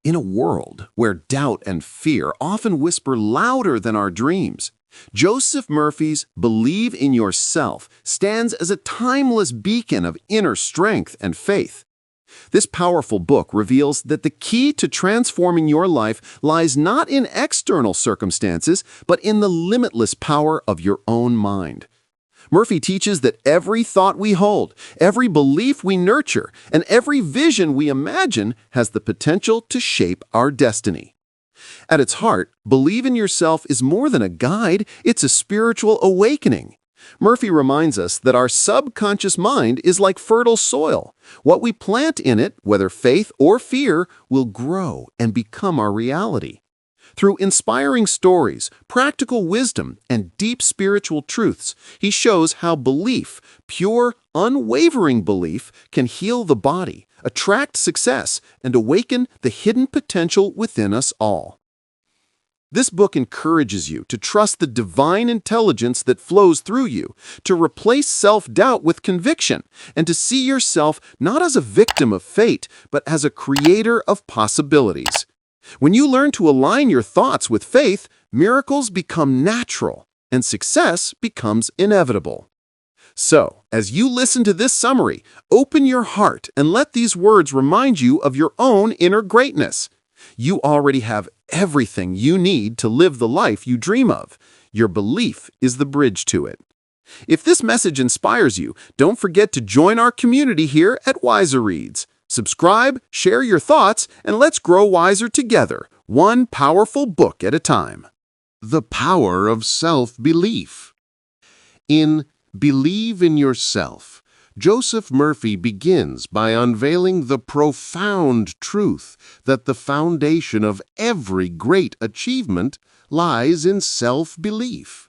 In a world where doubt and fear often whisper louder than our dreams, Joseph Murphy's Believe in Yourself stands as a timeless beacon of inner strength and faith. This powerful book reveals that the key to transforming your life lies not in external circumstances, but in the limitless power of your own mind. Murphy teaches that every thought we hold, every belief we nurture, and every vision we imagine has the potential to shape our destiny. At its heart, Believe in Yourself is more than a guide, it's a spiritual awakening. Murphy reminds us that our subconscious mind is like fertile soil. What we plant in it, whether faith or fear, will grow and become our reality. Through inspiring stories, practical wisdom, and deep spiritual truths, he shows how belief, pure, unwavering belief, can heal the body, attract success, and awaken the hidden potential within us all. This book encourages you to trust the divine intelligence that flows through you, to replace self-doubt with conviction, and to see yourself not as a victim of fate, but as a creator of possibilities. When you learn to align your thoughts with faith, miracles become natural, and success becomes inevitable. So, as you listen to this summary, open your heart and let these words remind you of your own inner greatness. You already have everything you need to live the life you dream of. Your belief is the bridge to it. If this message inspires you, don't forget to join our community here at Wiser Reads. Subscribe, share your thoughts, and let's grow wiser together, one powerful book at a time. The power of self-belief. In Believe in Yourself, Joseph Murphy begins by unveiling the profound truth that the foundation of every great achievement lies in self-belief.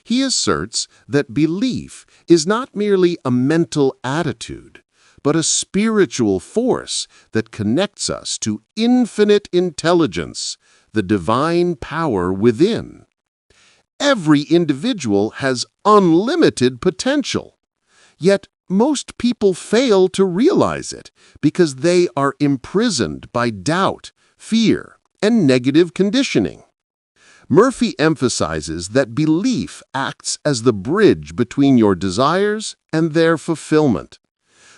He asserts that belief is not merely a mental attitude, but a spiritual force that connects us to infinite intelligence, the divine power within. Every individual has unlimited potential, yet most people fail to realize it because they are imprisoned by doubt, fear, and negative conditioning. Murphy emphasizes that belief acts as the bridge between your desires and their fulfillment.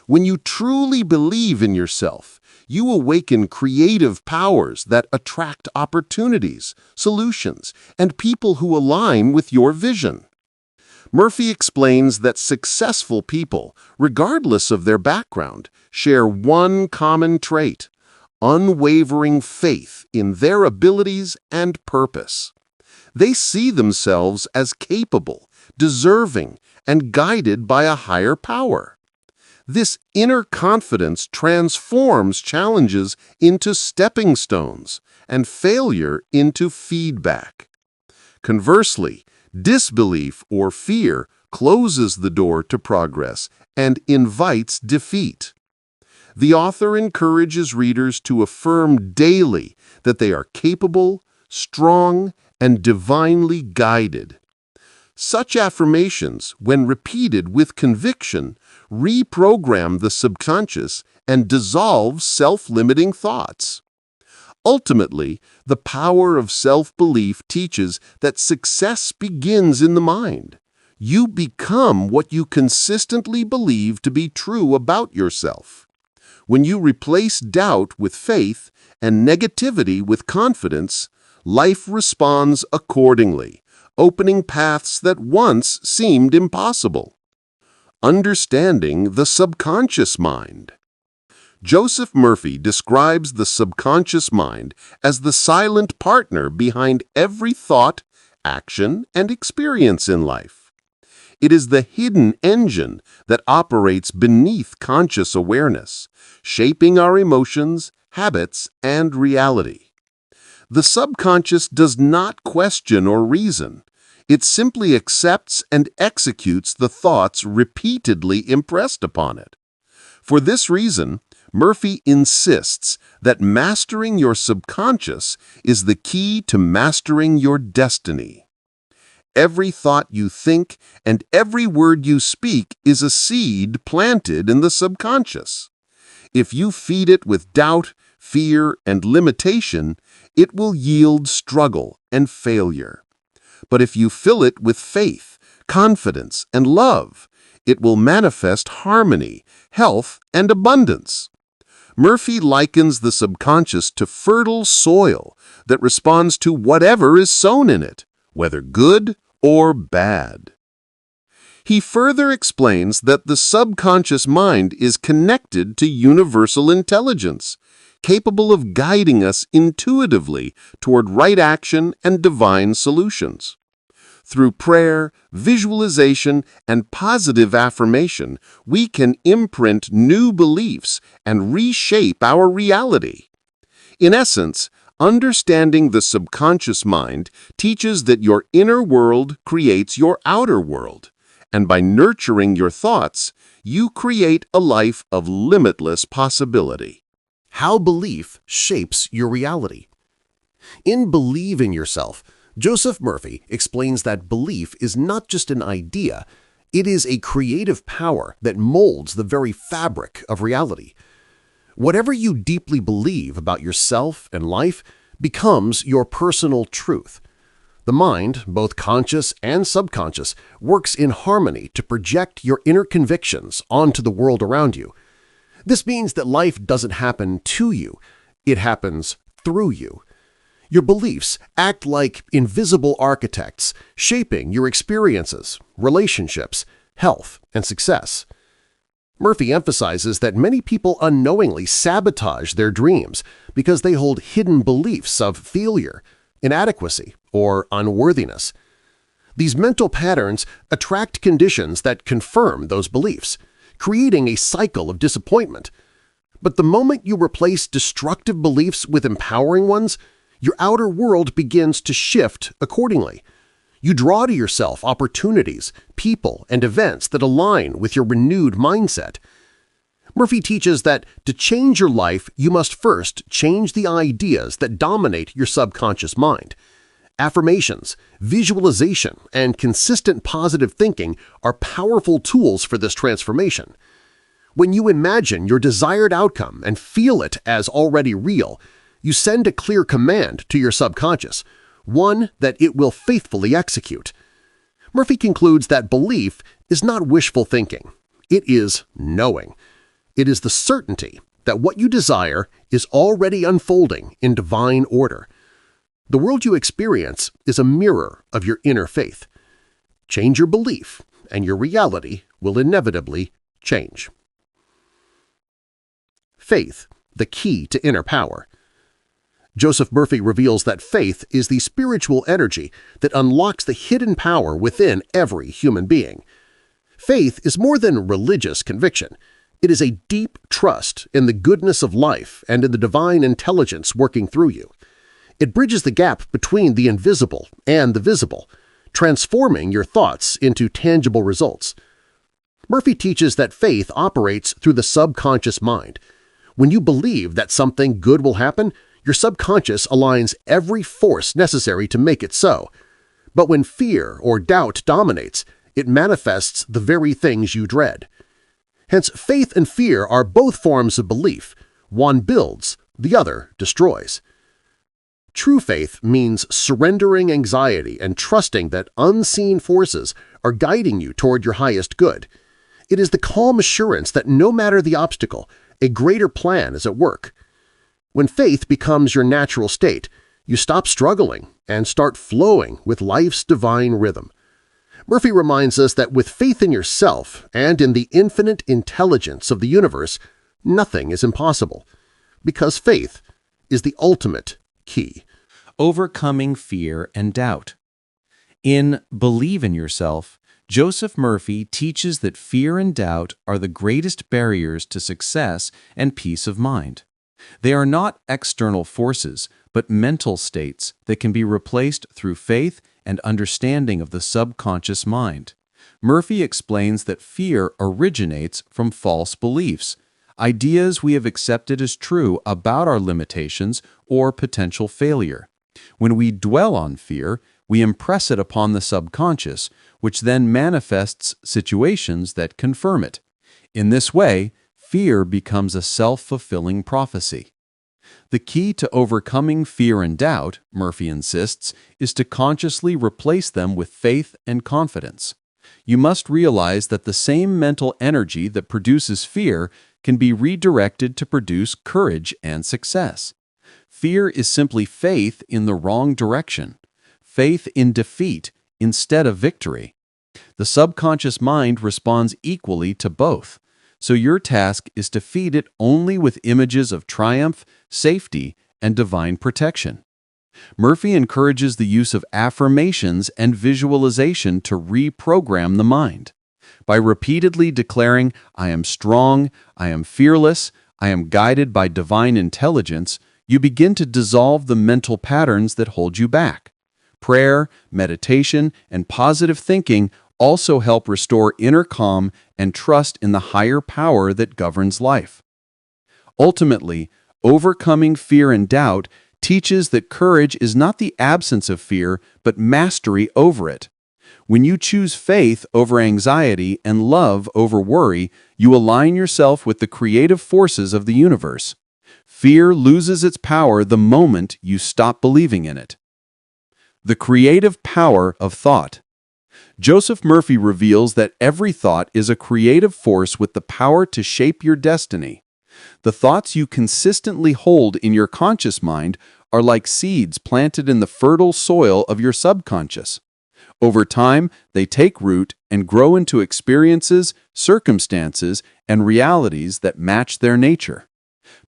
When you truly believe in yourself, you awaken creative powers that attract opportunities, solutions, and people who align with your vision. Murphy explains that successful people, regardless of their background, share one common trait: unwavering faith in their abilities and purpose. They see themselves as capable, deserving, and guided by a higher power. This inner confidence transforms challenges into stepping stones and failure into feedback. Conversely, disbelief or fear closes the door to progress and invites defeat. The author encourages readers to affirm daily that they are capable, strong, and divinely guided. Such affirmations, when repeated with conviction, reprogram the subconscious and dissolve self-limiting thoughts. Ultimately, the power of self-belief teaches that success begins in the mind. You become what you consistently believe to be true about yourself. When you replace doubt with faith and negativity with confidence, life responds accordingly, opening paths that once seemed impossible. Understanding the subconscious mind. Joseph Murphy describes the subconscious mind as the silent partner behind every thought, action, and experience in life. It is the hidden engine that operates beneath conscious awareness, shaping our emotions, habits, and reality. The subconscious does not question or reason. It simply accepts and executes the thoughts repeatedly impressed upon it. For this reason, Murphy insists that mastering your subconscious is the key to mastering your destiny. Every thought you think and every word you speak is a seed planted in the subconscious. If you feed it with doubt, fear, and limitation, it will yield struggle and failure. But if you fill it with faith, confidence, and love, it will manifest harmony, health, and abundance. Murphy likens the subconscious to fertile soil that responds to whatever is sown in it, whether good or bad. He further explains that the subconscious mind is connected to universal intelligence, capable of guiding us intuitively toward right action and divine solutions. Through prayer, visualization, and positive affirmation, we can imprint new beliefs and reshape our reality. In essence, understanding the subconscious mind teaches that your inner world creates your outer world, and by nurturing your thoughts, you create a life of limitless possibility. How belief shapes your reality. In Believe in Yourself, Joseph Murphy explains that belief is not just an idea, it is a creative power that molds the very fabric of reality. Whatever you deeply believe about yourself and life becomes your personal truth. The mind, both conscious and subconscious, works in harmony to project your inner convictions onto the world around you. This means that life doesn't happen to you, it happens through you. Your beliefs act like invisible architects, shaping your experiences, relationships, health, and success. Murphy emphasizes that many people unknowingly sabotage their dreams because they hold hidden beliefs of failure, inadequacy, or unworthiness. These mental patterns attract conditions that confirm those beliefs, creating a cycle of disappointment. But the moment you replace destructive beliefs with empowering ones, your outer world begins to shift accordingly. You draw to yourself opportunities, people, and events that align with your renewed mindset. Murphy teaches that to change your life, you must first change the ideas that dominate your subconscious mind. Affirmations, visualization, and consistent positive thinking are powerful tools for this transformation. When you imagine your desired outcome and feel it as already real, you send a clear command to your subconscious, one that it will faithfully execute. Murphy concludes that belief is not wishful thinking. It is knowing. It is the certainty that what you desire is already unfolding in divine order. The world you experience is a mirror of your inner faith. Change your belief, and your reality will inevitably change. Faith, the key to inner power. Joseph Murphy reveals that faith is the spiritual energy that unlocks the hidden power within every human being. Faith is more than religious conviction. It is a deep trust in the goodness of life and in the divine intelligence working through you. It bridges the gap between the invisible and the visible, transforming your thoughts into tangible results. Murphy teaches that faith operates through the subconscious mind. When you believe that something good will happen, your subconscious aligns every force necessary to make it so. But when fear or doubt dominates, it manifests the very things you dread. Hence, faith and fear are both forms of belief. One builds, the other destroys. True faith means surrendering anxiety and trusting that unseen forces are guiding you toward your highest good. It is the calm assurance that no matter the obstacle, a greater plan is at work. When faith becomes your natural state, you stop struggling and start flowing with life's divine rhythm. Murphy reminds us that with faith in yourself and in the infinite intelligence of the universe, nothing is impossible, because faith is the ultimate key. Overcoming fear and doubt. In Believe in Yourself, Joseph Murphy teaches that fear and doubt are the greatest barriers to success and peace of mind. They are not external forces, but mental states that can be replaced through faith and understanding of the subconscious mind. Murphy explains that fear originates from false beliefs, ideas we have accepted as true about our limitations or potential failure. When we dwell on fear, we impress it upon the subconscious, which then manifests situations that confirm it. In this way, fear becomes a self-fulfilling prophecy. The key to overcoming fear and doubt, Murphy insists, is to consciously replace them with faith and confidence. You must realize that the same mental energy that produces fear can be redirected to produce courage and success. Fear is simply faith in the wrong direction, faith in defeat instead of victory. The subconscious mind responds equally to both, so your task is to feed it only with images of triumph, safety, and divine protection. Murphy encourages the use of affirmations and visualization to reprogram the mind. By repeatedly declaring, "I am strong, I am fearless, I am guided by divine intelligence," you begin to dissolve the mental patterns that hold you back. Prayer, meditation, and positive thinking also help restore inner calm and trust in the higher power that governs life. Ultimately, overcoming fear and doubt teaches that courage is not the absence of fear, but mastery over it. When you choose faith over anxiety and love over worry, you align yourself with the creative forces of the universe. Fear loses its power the moment you stop believing in it. The creative power of thought. Joseph Murphy reveals that every thought is a creative force with the power to shape your destiny. The thoughts you consistently hold in your conscious mind are like seeds planted in the fertile soil of your subconscious. Over time, they take root and grow into experiences, circumstances, and realities that match their nature.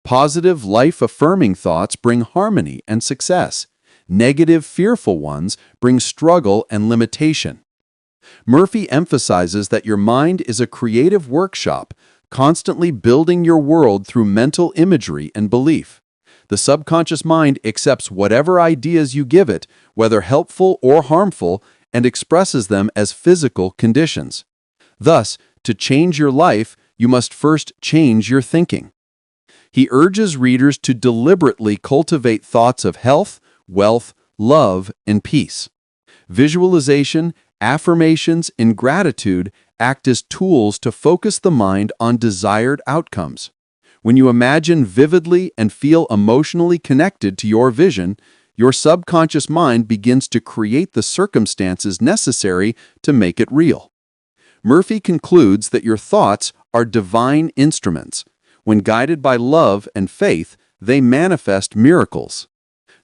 Positive, life-affirming thoughts bring harmony and success. Negative, fearful ones bring struggle and limitation. Murphy emphasizes that your mind is a creative workshop, constantly building your world through mental imagery and belief. The subconscious mind accepts whatever ideas you give it, whether helpful or harmful, and expresses them as physical conditions. Thus, to change your life, you must first change your thinking. He urges readers to deliberately cultivate thoughts of health, wealth, love, and peace. Visualization, affirmations, and gratitude act as tools to focus the mind on desired outcomes. When you imagine vividly and feel emotionally connected to your vision, your subconscious mind begins to create the circumstances necessary to make it real. Murphy concludes that your thoughts are divine instruments. When guided by love and faith, they manifest miracles.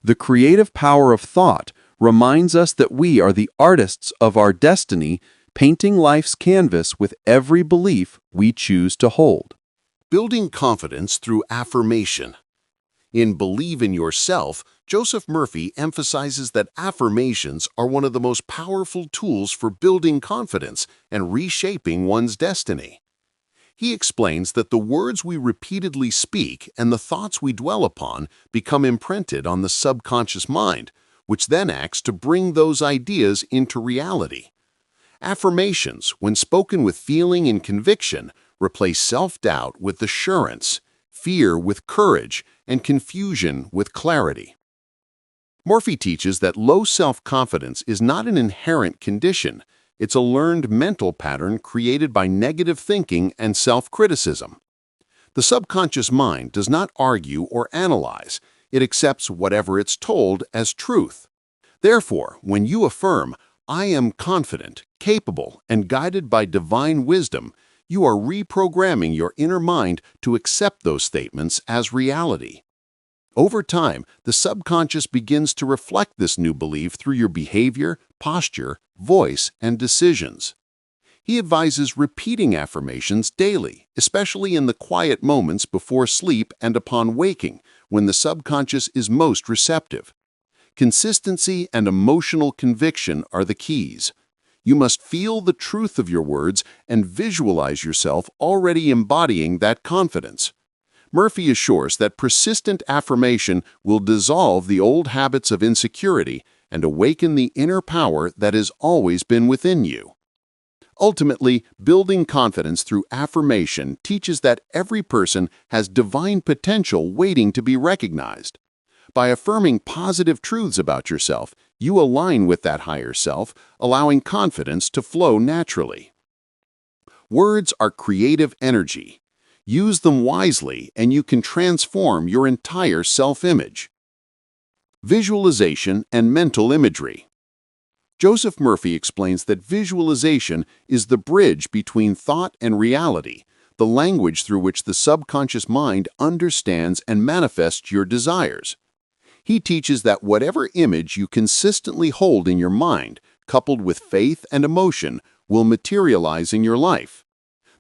The creative power of thought reminds us that we are the artists of our destiny, painting life's canvas with every belief we choose to hold. Building confidence through affirmation. In Believe in Yourself, Joseph Murphy emphasizes that affirmations are one of the most powerful tools for building confidence and reshaping one's destiny. He explains that the words we repeatedly speak and the thoughts we dwell upon become imprinted on the subconscious mind, which then acts to bring those ideas into reality. Affirmations, when spoken with feeling and conviction, replace self-doubt with assurance, fear with courage, and confusion with clarity. Murphy teaches that low self-confidence is not an inherent condition. It's a learned mental pattern created by negative thinking and self-criticism. The subconscious mind does not argue or analyze. It accepts whatever it's told as truth. Therefore, when you affirm, "I am confident, capable, and guided by divine wisdom," you are reprogramming your inner mind to accept those statements as reality. Over time, the subconscious begins to reflect this new belief through your behavior, posture, voice, and decisions. He advises repeating affirmations daily, especially in the quiet moments before sleep and upon waking, when the subconscious is most receptive. Consistency and emotional conviction are the keys. You must feel the truth of your words and visualize yourself already embodying that confidence. Murphy assures that persistent affirmation will dissolve the old habits of insecurity and awaken the inner power that has always been within you. Ultimately, building confidence through affirmation teaches that every person has divine potential waiting to be recognized. By affirming positive truths about yourself, you align with that higher self, allowing confidence to flow naturally. Words are creative energy. Use them wisely, and you can transform your entire self-image. Visualization and mental imagery. Joseph Murphy explains that visualization is the bridge between thought and reality, the language through which the subconscious mind understands and manifests your desires. He teaches that whatever image you consistently hold in your mind, coupled with faith and emotion, will materialize in your life.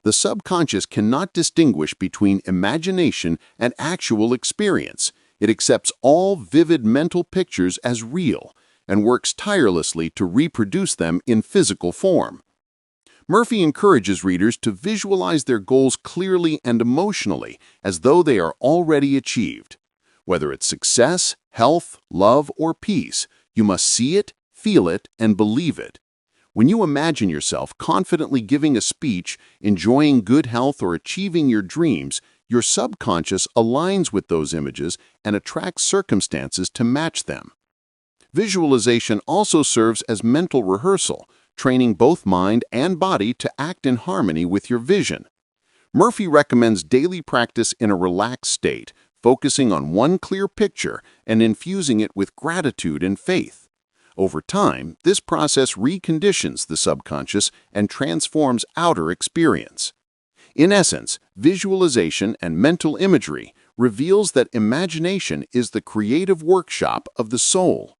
The subconscious cannot distinguish between imagination and actual experience. It accepts all vivid mental pictures as real and works tirelessly to reproduce them in physical form. Murphy encourages readers to visualize their goals clearly and emotionally as though they are already achieved. Whether it's success, health, love, or peace, you must see it, feel it, and believe it. When you imagine yourself confidently giving a speech, enjoying good health, or achieving your dreams, your subconscious aligns with those images and attracts circumstances to match them. Visualization also serves as mental rehearsal, training both mind and body to act in harmony with your vision. Murphy recommends daily practice in a relaxed state, focusing on one clear picture and infusing it with gratitude and faith. Over time, this process reconditions the subconscious and transforms outer experience. In essence, visualization and mental imagery reveals that imagination is the creative workshop of the soul.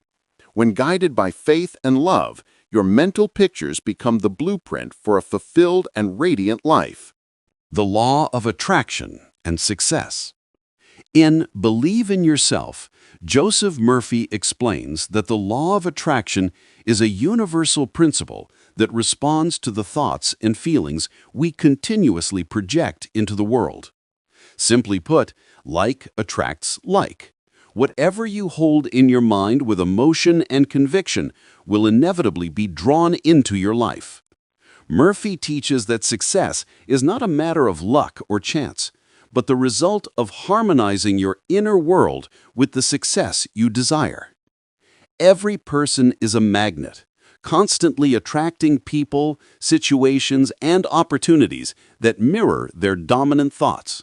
When guided by faith and love, your mental pictures become the blueprint for a fulfilled and radiant life. The law of attraction and success. In Believe in Yourself, Joseph Murphy explains that the law of attraction is a universal principle that responds to the thoughts and feelings we continuously project into the world. Simply put, like attracts like. Whatever you hold in your mind with emotion and conviction will inevitably be drawn into your life. Murphy teaches that success is not a matter of luck or chance, but the result of harmonizing your inner world with the success you desire. Every person is a magnet, constantly attracting people, situations, and opportunities that mirror their dominant thoughts.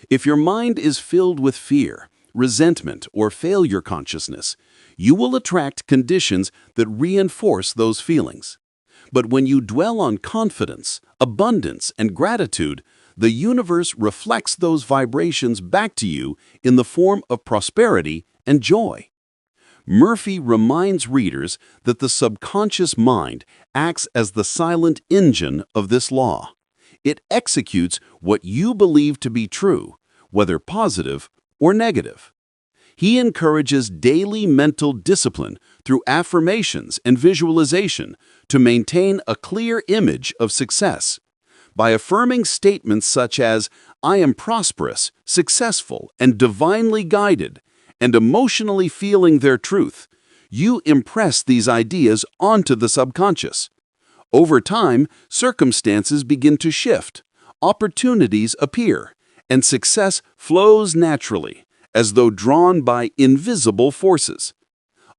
If your mind is filled with fear, resentment, or failure consciousness, you will attract conditions that reinforce those feelings. But when you dwell on confidence, abundance, and gratitude, the universe reflects those vibrations back to you in the form of prosperity and joy. Murphy reminds readers that the subconscious mind acts as the silent engine of this law. It executes what you believe to be true, whether positive or negative. He encourages daily mental discipline through affirmations and visualization to maintain a clear image of success. By affirming statements such as, "I am prosperous, successful, and divinely guided," and emotionally feeling their truth, you impress these ideas onto the subconscious. Over time, circumstances begin to shift, opportunities appear, and success flows naturally, as though drawn by invisible forces.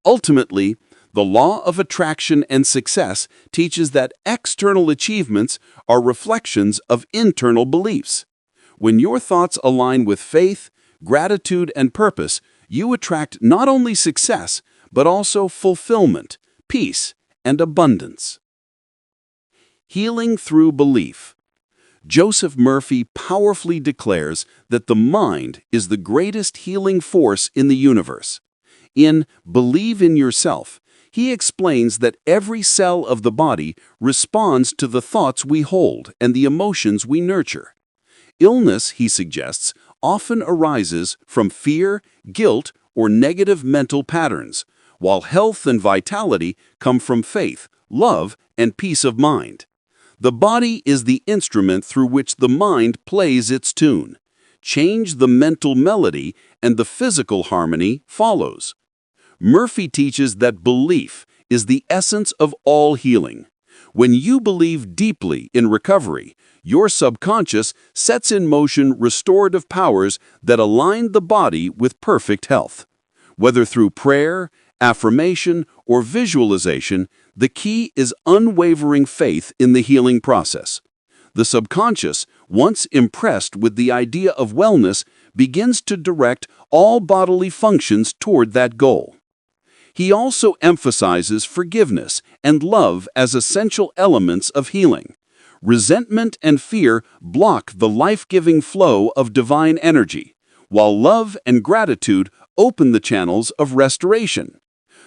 Ultimately, the law of attraction and success teaches that external achievements are reflections of internal beliefs. When your thoughts align with faith, gratitude, and purpose, you attract not only success, but also fulfillment, peace, and abundance. Healing through belief. Joseph Murphy powerfully declares that the mind is the greatest healing force in the universe. In Believe in Yourself, he explains that every cell of the body responds to the thoughts we hold and the emotions we nurture. Illness, he suggests, often arises from fear, guilt, or negative mental patterns, while health and vitality come from faith, love, and peace of mind. The body is the instrument through which the mind plays its tune. Change the mental melody, and the physical harmony follows. Murphy teaches that belief is the essence of all healing. When you believe deeply in recovery, your subconscious sets in motion restorative powers that align the body with perfect health. Whether through prayer, affirmation, or visualization, the key is unwavering faith in the healing process. The subconscious, once impressed with the idea of wellness, begins to direct all bodily functions toward that goal. He also emphasizes forgiveness and love as essential elements of healing. Resentment and fear block the life-giving flow of divine energy, while love and gratitude open the channels of restoration.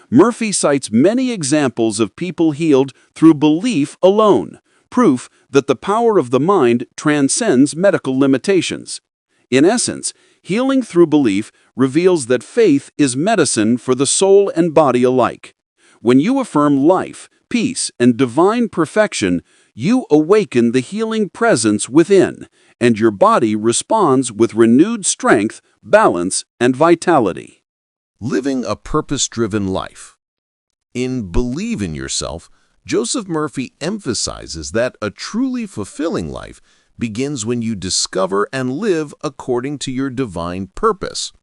Murphy cites many examples of people healed through belief alone, proof that the power of the mind transcends medical limitations. In essence, healing through belief reveals that faith is medicine for the soul and body alike. When you affirm life, peace, and divine perfection, you awaken the healing presence within, and your body responds with renewed strength, balance, and vitality. Living a purpose-driven life. In Believe in Yourself, Joseph Murphy emphasizes that a truly fulfilling life begins when you discover and live according to your divine purpose.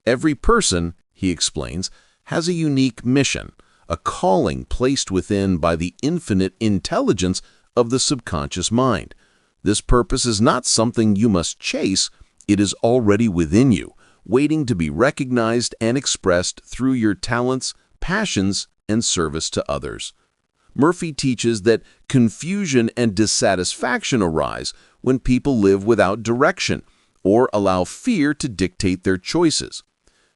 Every person, he explains, has a unique mission, a calling placed within by the infinite intelligence of the subconscious mind. This purpose is not something you must chase, it is already within you, waiting to be recognized and expressed through your talents, passions, and service to others. Murphy teaches that confusion and dissatisfaction arise when people live without direction or allow fear to dictate their choices.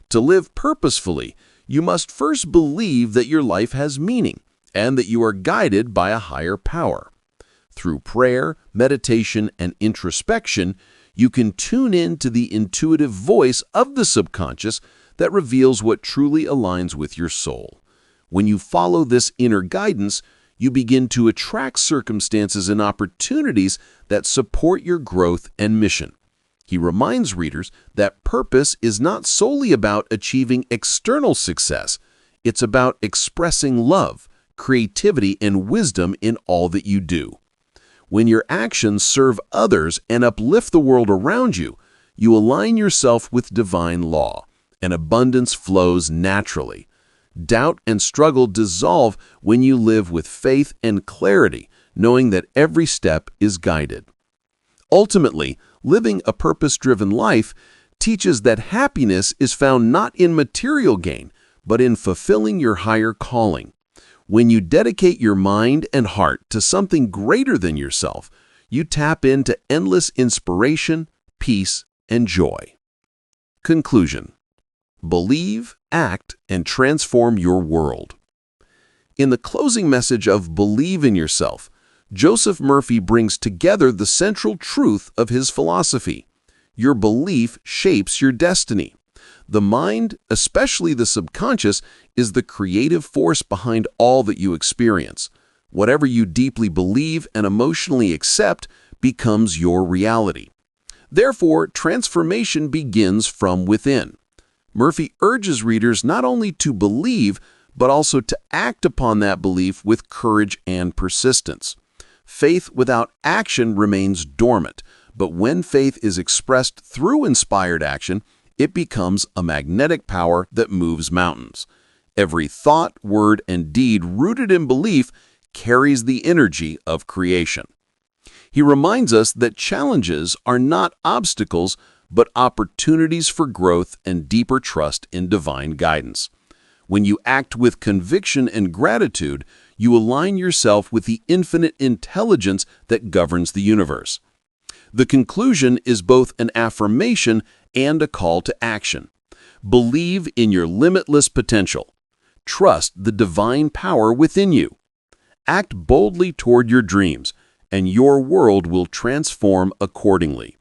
To live purposefully, you must first believe that your life has meaning and that you are guided by a higher power. Through prayer, meditation, and introspection, you can tune in to the intuitive voice of the subconscious that reveals what truly aligns with your soul. When you follow this inner guidance, you begin to attract circumstances and opportunities that support your growth and mission. He reminds readers that purpose is not solely about achieving external success. It's about expressing love, creativity, and wisdom in all that you do. When your actions serve others and uplift the world around you, you align yourself with divine law, and abundance flows naturally. Doubt and struggle dissolve when you live with faith and clarity, knowing that every step is guided. Ultimately, living a purpose-driven life teaches that happiness is found not in material gain, but in fulfilling your higher calling. When you dedicate your mind and heart to something greater than yourself, you tap into endless inspiration, peace, and joy. Conclusion. Believe, act, and transform your world. In the closing message of Believe in Yourself, Joseph Murphy brings together the central truth of his philosophy. Your belief shapes your destiny. The mind, especially the subconscious, is the creative force behind all that you experience. Whatever you deeply believe and emotionally accept becomes your reality. Therefore, transformation begins from within. Murphy urges readers not only to believe, but also to act upon that belief with courage and persistence. Faith without action remains dormant, but when faith is expressed through inspired action, it becomes a magnetic power that moves mountains. Every thought, word, and deed rooted in belief carries the energy of creation. He reminds us that challenges are not obstacles, but opportunities for growth and deeper trust in divine guidance. When you act with conviction and gratitude, you align yourself with the infinite intelligence that governs the universe. The conclusion is both an affirmation and a call to action. Believe in your limitless potential. Trust the divine power within you. Act boldly toward your dreams, and your world will transform accordingly.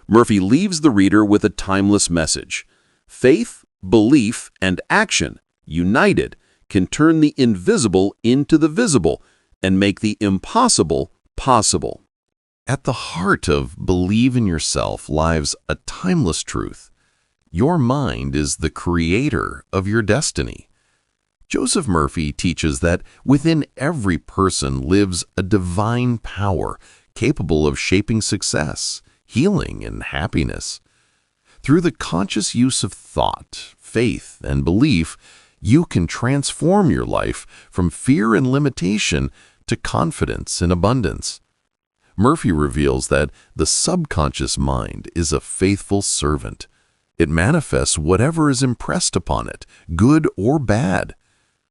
Murphy leaves the reader with a timeless message. Faith, belief, and action, united, can turn the invisible into the visible and make the impossible possible. At the heart of Believe in Yourself lies a timeless truth. Your mind is the creator of your destiny. Joseph Murphy teaches that within every person lives a divine power capable of shaping success, healing, and happiness. Through the conscious use of thought, faith, and belief, you can transform your life from fear and limitation to confidence and abundance. Murphy reveals that the subconscious mind is a faithful servant. It manifests whatever is impressed upon it, good or bad.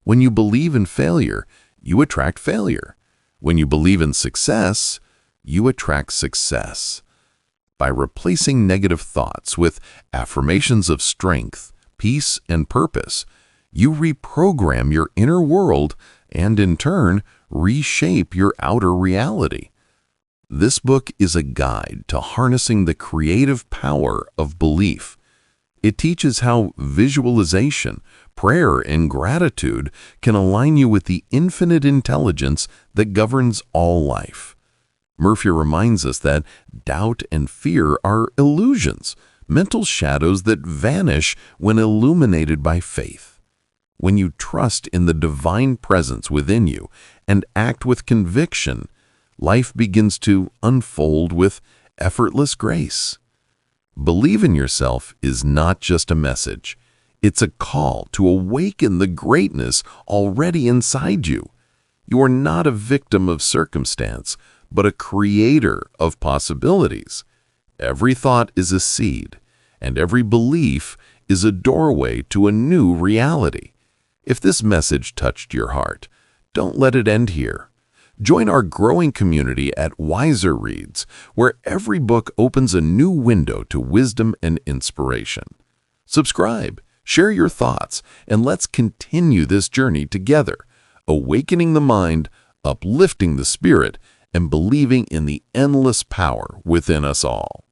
When you believe in failure, you attract failure. When you believe in success, you attract success. By replacing negative thoughts with affirmations of strength, peace, and purpose, you reprogram your inner world and, in turn, reshape your outer reality. This book is a guide to harnessing the creative power of belief. It teaches how visualization, prayer, and gratitude can align you with the infinite intelligence that governs all life. Murphy reminds us that doubt and fear are illusions, mental shadows that vanish when illuminated by faith. When you trust in the divine presence within you and act with conviction, life begins to unfold with effortless grace. Believe in yourself is not just a message. It's a call to awaken the greatness already inside you. You are not a victim of circumstance, but a creator of possibilities. Every thought is a seed, and every belief is a doorway to a new reality. If this message touched your heart, don't let it end here. Join our growing community at Wiser Reads, where every book opens a new window to wisdom and inspiration. Subscribe, share your thoughts, and let's continue this journey together, awakening the mind, uplifting the spirit, and believing in the endless power within us all.